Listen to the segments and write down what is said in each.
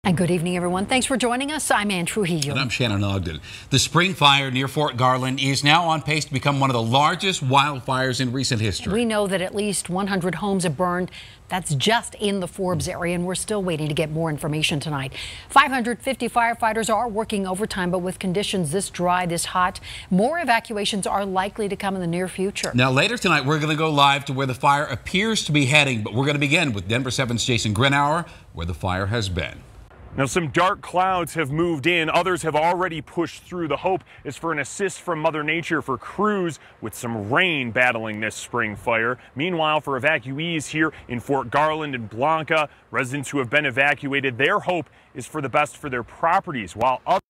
And good evening, everyone. Thanks for joining us. I'm Ann Trujillo. And I'm Shannon Ogden. The spring fire near Fort Garland is now on pace to become one of the largest wildfires in recent history. We know that at least 100 homes have burned. That's just in the Forbes area, and we're still waiting to get more information tonight. 550 firefighters are working overtime, but with conditions this dry, this hot, more evacuations are likely to come in the near future. Now, later tonight, we're going to go live to where the fire appears to be heading, but we're going to begin with Denver 7's Jason Grenauer, where the fire has been. Now, some dark clouds have moved in. Others have already pushed through. The hope is for an assist from Mother Nature for crews with some rain battling this spring fire. Meanwhile, for evacuees here in Fort Garland and Blanca, residents who have been evacuated, their hope is for the best for their properties, while others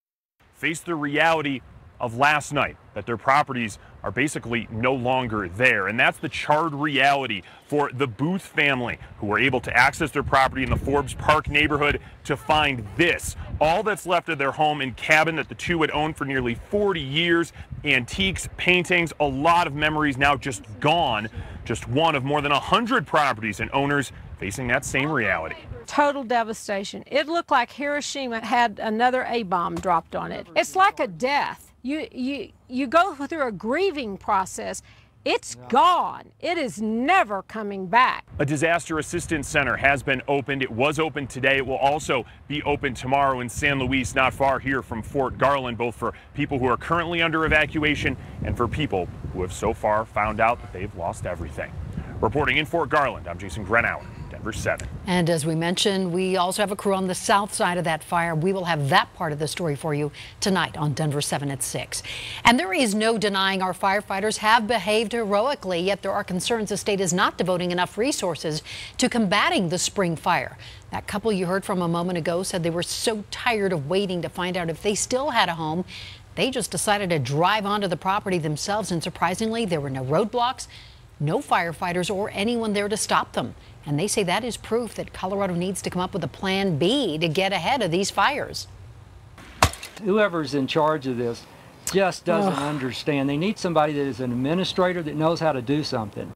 face the reality of last night, that their properties are basically no longer there. And that's the charred reality for the Booth family, who were able to access their property in the Forbes Park neighborhood to find this. All that's left of their home and cabin that the two had owned for nearly 40 years. Antiques, paintings, a lot of memories now just gone. Just one of more than 100 properties and owners facing that same reality. Total devastation. It looked like Hiroshima had another A-bomb dropped on it. It's like a death. You go through a grieving process. It's gone. It is never coming back. A disaster assistance center has been opened. It was opened today. It will also be open tomorrow in San Luis, not far here from Fort Garland, both for people who are currently under evacuation and for people who have so far found out that they've lost everything. Reporting in Fort Garland, I'm Jason Grenauer, Denver 7. And as we mentioned, we also have a crew on the south side of that fire. We will have that part of the story for you tonight on Denver 7 at 6. And there is no denying our firefighters have behaved heroically, yet there are concerns the state is not devoting enough resources to combating the spring fire. That couple you heard from a moment ago said they were so tired of waiting to find out if they still had a home. They just decided to drive onto the property themselves, and surprisingly, there were no roadblocks, no firefighters or anyone there to stop them. And they say that is proof that Colorado needs to come up with a plan B to get ahead of these fires. Whoever's in charge of this just doesn't understand. They need somebody that is an administrator that knows how to do something.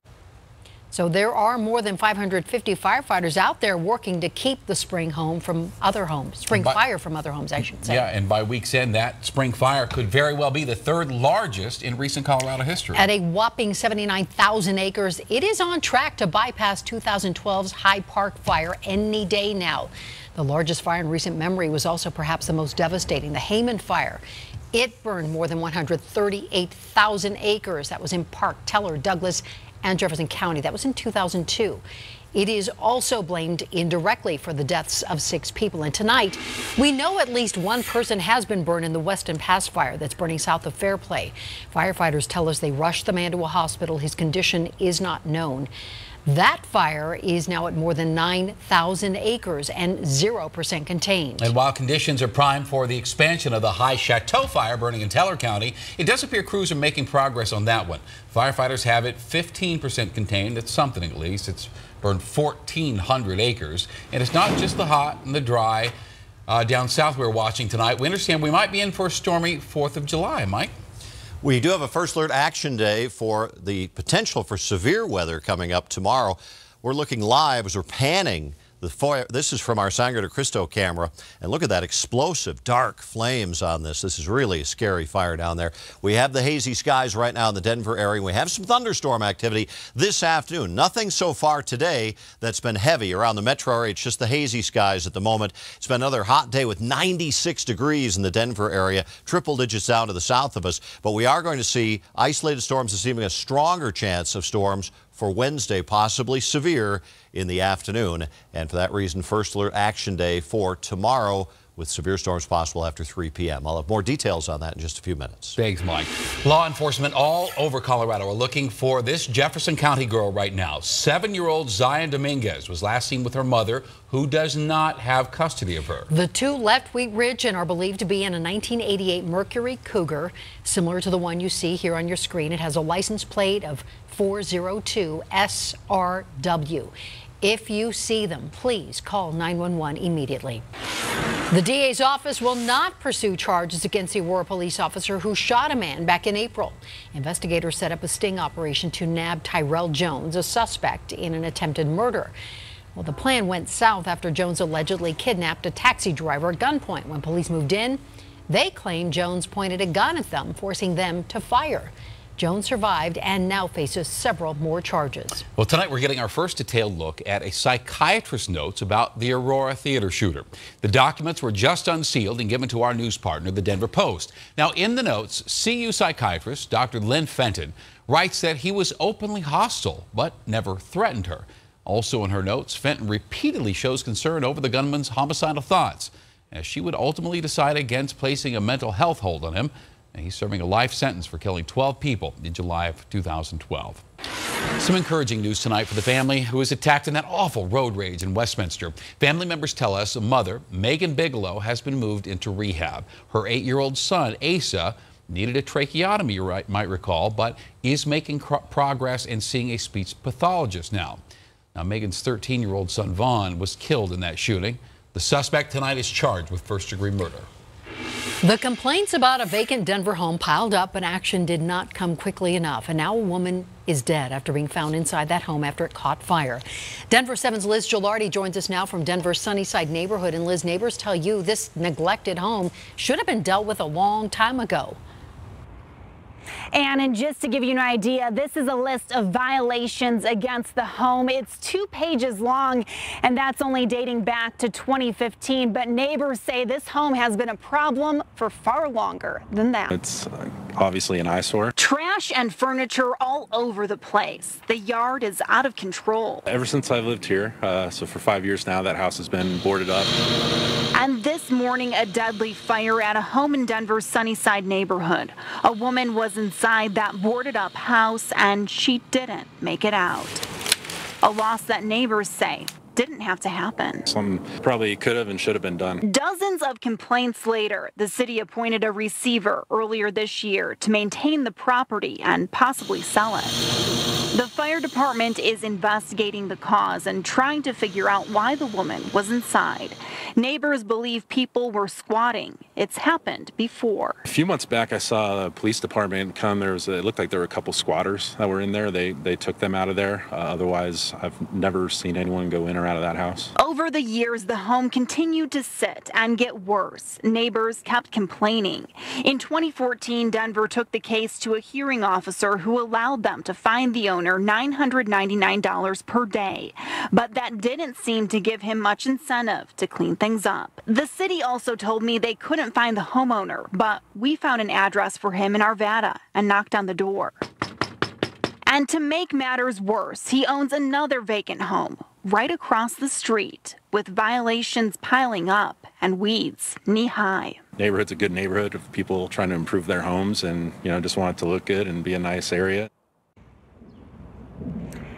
So there are more than 550 firefighters out there working to keep the spring fire from other homes, I should say. Yeah, and by week's end, that spring fire could very well be the third largest in recent Colorado history. At a whopping 79,000 acres, it is on track to bypass 2012's High Park fire any day now. The largest fire in recent memory was also perhaps the most devastating, the Hayman fire. It burned more than 138,000 acres. That was in Park, Teller, Douglas, and Jefferson County. That was in 2002. It is also blamed indirectly for the deaths of 6 people. And tonight, we know at least one person has been burned in the Weston Pass fire that's burning south of Fairplay. Firefighters tell us they rushed the man to a hospital. His condition is not known. That fire is now at more than 9,000 acres and 0% contained. And while conditions are prime for the expansion of the High Chateau fire burning in Teller County, it does appear crews are making progress on that one. Firefighters have it 15% contained. That's something at least. It's burned 1,400 acres. And it's not just the hot and the dry down south we're watching tonight. We understand we might be in for a stormy 4th of July, Mike. We do have a First Alert Action Day for the potential for severe weather coming up tomorrow. We're looking live as we're panning the fire. This is from our Sangre de Cristo camera, and look at that explosive dark flames on this. This is really a scary fire down there. We have the hazy skies right now in the Denver area. We have some thunderstorm activity this afternoon. Nothing so far today that's been heavy around the metro area. It's just the hazy skies at the moment. It's been another hot day with 96 degrees in the Denver area, triple digits down to the south of us. But we are going to see isolated storms this evening, a stronger chance of storms for Wednesday, possibly severe in the afternoon. And for that reason, First Alert Action Day for tomorrow, with severe storms possible after 3 p.m. I'll have more details on that in just a few minutes. Thanks, Mike. Law enforcement all over Colorado are looking for this Jefferson County girl right now. 7-year-old Zion Dominguez was last seen with her mother, who does not have custody of her. The two left Wheat Ridge and are believed to be in a 1988 Mercury Cougar, similar to the one you see here on your screen. It has a license plate of 402 SRW. If you see them, please call 911 immediately. The DA's office will not pursue charges against the Aurora police officer who shot a man back in April. Investigators set up a sting operation to nab Tyrell Jones, a suspect in an attempted murder. Well, the plan went south after Jones allegedly kidnapped a taxi driver at gunpoint. When police moved in, they claimed Jones pointed a gun at them, forcing them to fire. Jones survived and now faces several more charges. Well, tonight we're getting our first detailed look at a psychiatrist's notes about the Aurora theater shooter. The documents were just unsealed and given to our news partner, the Denver Post. Now, in the notes, CU psychiatrist Dr. Lynn Fenton writes that he was openly hostile but never threatened her. Also in her notes, Fenton repeatedly shows concern over the gunman's homicidal thoughts, as she would ultimately decide against placing a mental health hold on him. And he's serving a life sentence for killing 12 people in July of 2012. Some encouraging news tonight for the family who was attacked in that awful road rage in Westminster. Family members tell us a mother, Megan Bigelow, has been moved into rehab. Her 8-year-old son, Asa, needed a tracheotomy, you might recall, but is making progress in seeing a speech pathologist now. Now, Megan's 13-year-old son, Vaughn, was killed in that shooting. The suspect tonight is charged with first-degree murder. The complaints about a vacant Denver home piled up, and action did not come quickly enough. And now a woman is dead after being found inside that home after it caught fire. Denver 7's Liz Gilardi joins us now from Denver's Sunnyside neighborhood. And Liz, neighbors tell you this neglected home should have been dealt with a long time ago. And just to give you an idea, this is a list of violations against the home. It's 2 pages long, and that's only dating back to 2015. But neighbors say this home has been a problem for far longer than that. It's obviously an eyesore. Trash and furniture all over the place. The yard is out of control. Ever since I've lived here, so for 5 years now, that house has been boarded up. And this morning, a deadly fire at a home in Denver's Sunnyside neighborhood. A woman was inside that boarded up house and she didn't make it out. A loss that neighbors say didn't have to happen. Some probably could have and should have been done. Dozens of complaints later, the city appointed a receiver earlier this year to maintain the property and possibly sell it. The fire department is investigating the cause and trying to figure out why the woman was inside. Neighbors believe people were squatting. It's happened before. A few months back, I saw the police department come. It looked like there were a couple squatters that were in there. They took them out of there. Otherwise, I've never seen anyone go in or out of that house. Over the years, the home continued to sit and get worse. Neighbors kept complaining. In 2014, Denver took the case to a hearing officer who allowed them to fine the owner $999 per day. But that didn't seem to give him much incentive to clean things up. The city also told me they couldn't find the homeowner, but we found an address for him in Arvada and knocked on the door. And to make matters worse, he owns another vacant home right across the street with violations piling up and weeds knee-high. Neighborhood's a good neighborhood of people trying to improve their homes and, just want it to look good and be a nice area.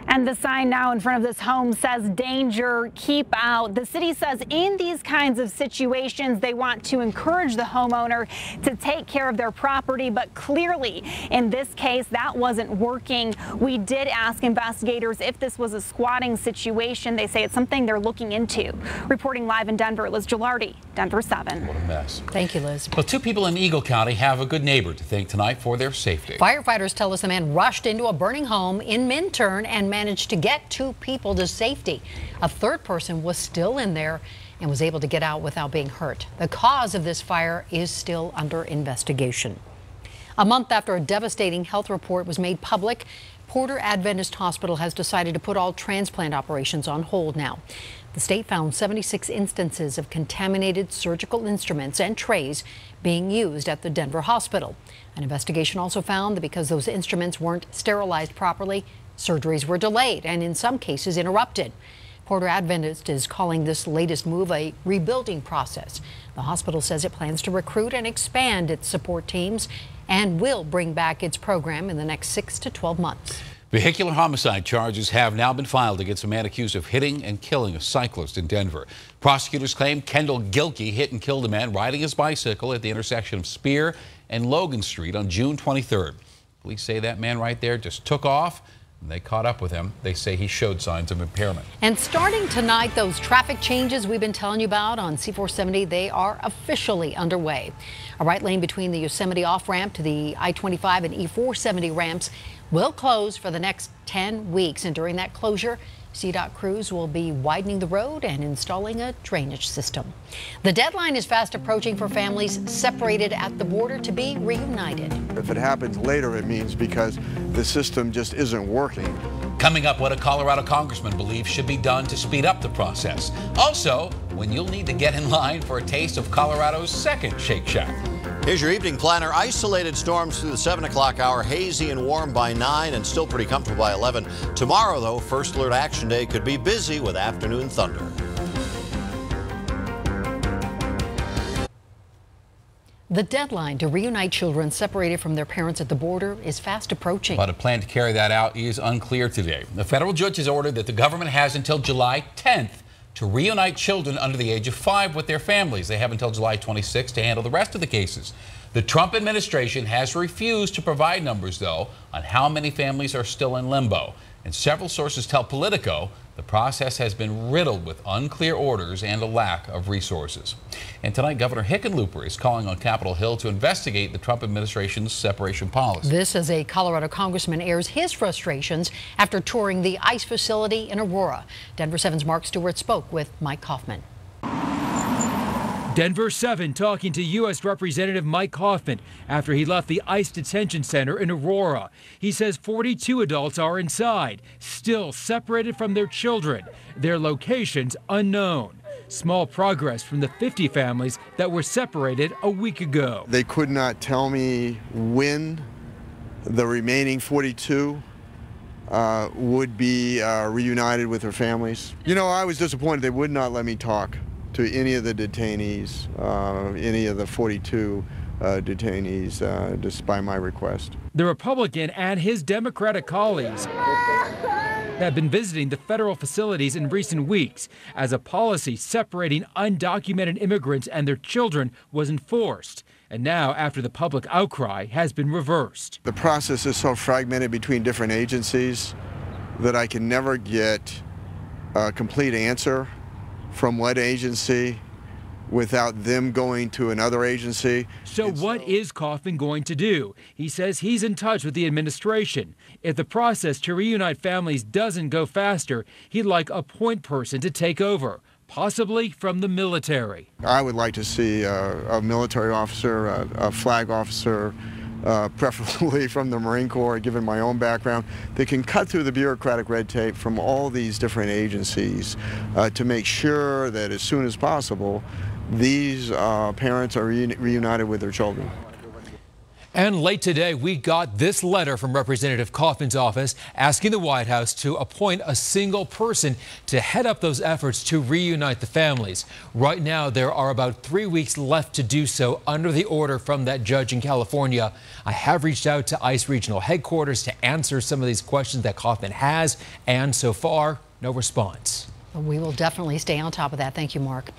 And the sign now in front of this home says, "Danger, keep out." The city says in these kinds of situations, they want to encourage the homeowner to take care of their property. But clearly, in this case, that wasn't working. We did ask investigators if this was a squatting situation. They say it's something they're looking into. Reporting live in Denver, Liz Gilardi, Denver 7. What a mess. Thank you, Liz. Well, 2 people in Eagle County have a good neighbor to thank tonight for their safety. Firefighters tell us the man rushed into a burning home in Minturn and managed to get 2 people to safety. A third person was still in there and was able to get out without being hurt. The cause of this fire is still under investigation. A month after a devastating health report was made public, Porter Adventist Hospital has decided to put all transplant operations on hold now. The state found 76 instances of contaminated surgical instruments and trays being used at the Denver hospital. An investigation also found that because those instruments weren't sterilized properly, surgeries were delayed and in some cases interrupted. Porter Adventist is calling this latest move a rebuilding process. The hospital says it plans to recruit and expand its support teams and will bring back its program in the next 6 to 12 months. Vehicular homicide charges have now been filed against a man accused of hitting and killing a cyclist in Denver. Prosecutors claim Kendall Gilkey hit and killed a man riding his bicycle at the intersection of Spear and Logan Street on June 23rd. Police say that man right there just took off. They caught up with him. They say he showed signs of impairment. And starting tonight, those traffic changes we've been telling you about on C-470, they are officially underway. A right lane between the Yosemite off-ramp to the I-25 and E-470 ramps will close for the next 10 weeks. And during that closure, CDOT crews will be widening the road and installing a drainage system. The deadline is fast approaching for families separated at the border to be reunited. If it happens later, it means because the system just isn't working. Coming up, what a Colorado congressman believes should be done to speed up the process. Also, when you'll need to get in line for a taste of Colorado's second Shake Shack. Here's your evening planner. Isolated storms through the 7 o'clock hour, hazy and warm by 9 and still pretty comfortable by 11. Tomorrow, though, First Alert Action Day could be busy with afternoon thunder. The deadline to reunite children separated from their parents at the border is fast approaching. But a plan to carry that out is unclear today. The federal judge has ordered that the government has until July 10th to reunite children under the age of 5 with their families. They have until July 26th to handle the rest of the cases. The Trump administration has refused to provide numbers, though, on how many families are still in limbo. And several sources tell Politico the process has been riddled with unclear orders and a lack of resources. And tonight, Governor Hickenlooper is calling on Capitol Hill to investigate the Trump administration's separation policy. This as a Colorado congressman airs his frustrations after touring the ICE facility in Aurora. Denver 7's Mark Stewart spoke with Mike Kaufman. Denver 7 talking to U.S. Representative Mike Kaufman after he left the ICE detention center in Aurora. He says 42 adults are inside, still separated from their children, their locations unknown. Small progress from the 50 families that were separated a week ago. They could not tell me when the remaining 42 would be reunited with their families. You know, I was disappointed they would not let me talk to any of the detainees, any of the 42 detainees, despite my request. The Republican and his Democratic colleagues have been visiting the federal facilities in recent weeks as a policy separating undocumented immigrants and their children was enforced. And now, after the public outcry has been reversed. The process is so fragmented between different agencies that I can never get a complete answer from one agency without them going to another agency. So what is Kaufman going to do? He says he's in touch with the administration. If the process to reunite families doesn't go faster, he'd like a point person to take over, possibly from the military. I would like to see a military officer, a flag officer, preferably from the Marine Corps, given my own background, that can cut through the bureaucratic red tape from all these different agencies to make sure that as soon as possible, these parents are reunited with their children. And late today, we got this letter from Representative Kaufman's office asking the White House to appoint a single person to head up those efforts to reunite the families. Right now, there are about 3 weeks left to do so under the order from that judge in California. I have reached out to ICE regional headquarters to answer some of these questions that Kaufman has, and so far, no response. We will definitely stay on top of that. Thank you, Mark.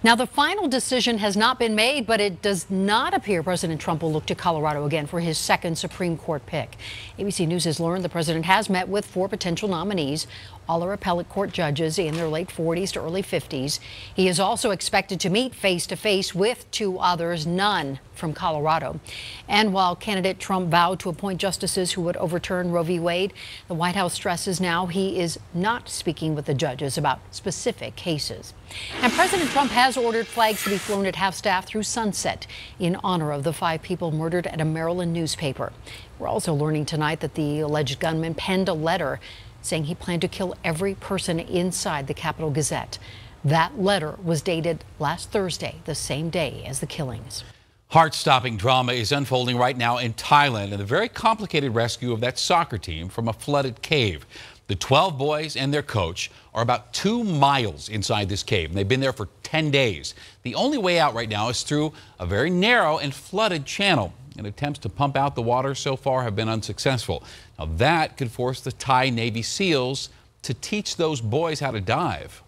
Now, the final decision has not been made, but it does not appear President Trump will look to Colorado again for his second Supreme Court pick. ABC News has learned the president has met with 4 potential nominees. All are appellate court judges in their late 40s to early 50s. He is also expected to meet face-to-face with 2 others, none from Colorado. And while candidate Trump vowed to appoint justices who would overturn Roe v. Wade, the White House stresses now he is not speaking with the judges about specific cases. And President Trump has ordered flags to be flown at half-staff through sunset in honor of the 5 people murdered at a Maryland newspaper. We're also learning tonight that the alleged gunman penned a letter saying he planned to kill every person inside the Capitol Gazette. That letter was dated last Thursday, the same day as the killings. Heart-stopping drama is unfolding right now in Thailand in the very complicated rescue of that soccer team from a flooded cave. The 12 boys and their coach are about 2 miles inside this cave, and they've been there for 10 days. The only way out right now is through a very narrow and flooded channel, and attempts to pump out the water so far have been unsuccessful. Now that could force the Thai Navy SEALs to teach those boys how to dive.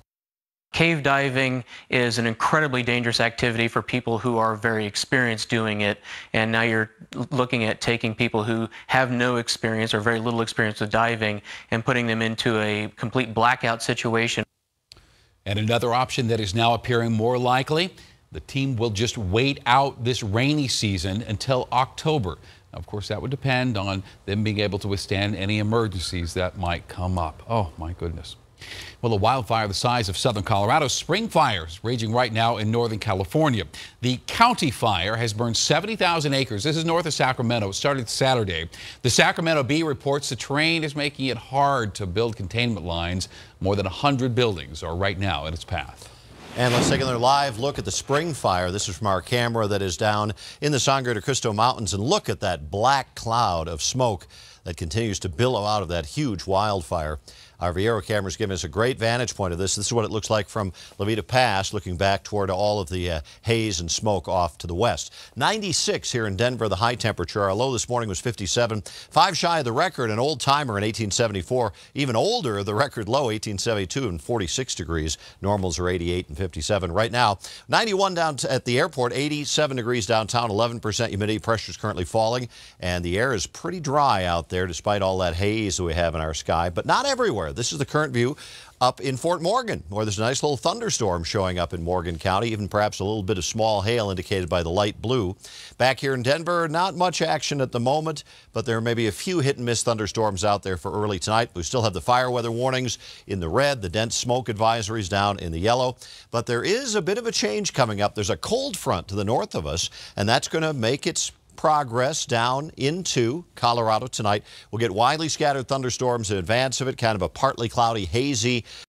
Cave diving is an incredibly dangerous activity for people who are very experienced doing it, and now you're looking at taking people who have no experience or very little experience with diving and putting them into a complete blackout situation. And another option that is now appearing more likely, the team will just wait out this rainy season until October. Now, of course, that would depend on them being able to withstand any emergencies that might come up. Oh, my goodness. Well, a wildfire the size of southern Colorado, spring fires raging right now in northern California. The county fire has burned 70,000 acres. This is north of Sacramento. It started Saturday. The Sacramento Bee reports the terrain is making it hard to build containment lines. More than 100 buildings are right now in its path. And let's take another live look at the spring fire. This is from our camera that is down in the Sangre de Cristo Mountains. And look at that black cloud of smoke that continues to billow out of that huge wildfire. Our Viero cameras give us a great vantage point of this. This is what it looks like from La Veta Pass, looking back toward all of the haze and smoke off to the west. 96 here in Denver, the high temperature. Our low this morning was 57, 5 shy of the record, an old timer in 1874. Even older, the record low, 1872 and 46 degrees. Normals are 88 and 57. Right now, 91 down at the airport, 87 degrees downtown, 11% humidity. Pressure is currently falling, and the air is pretty dry out there despite all that haze that we have in our sky, but not everywhere. This is the current view up in Fort Morgan, where there's a nice little thunderstorm showing up in Morgan County, even perhaps a little bit of small hail indicated by the light blue. Back here in Denver, not much action at the moment, but there may be a few hit-and-miss thunderstorms out there for early tonight. We still have the fire weather warnings in the red, the dense smoke advisories down in the yellow, but there is a bit of a change coming up. There's a cold front to the north of us, and that's going to make its progress down into Colorado tonight. We'll get widely scattered thunderstorms in advance of it, kind of a partly cloudy, hazy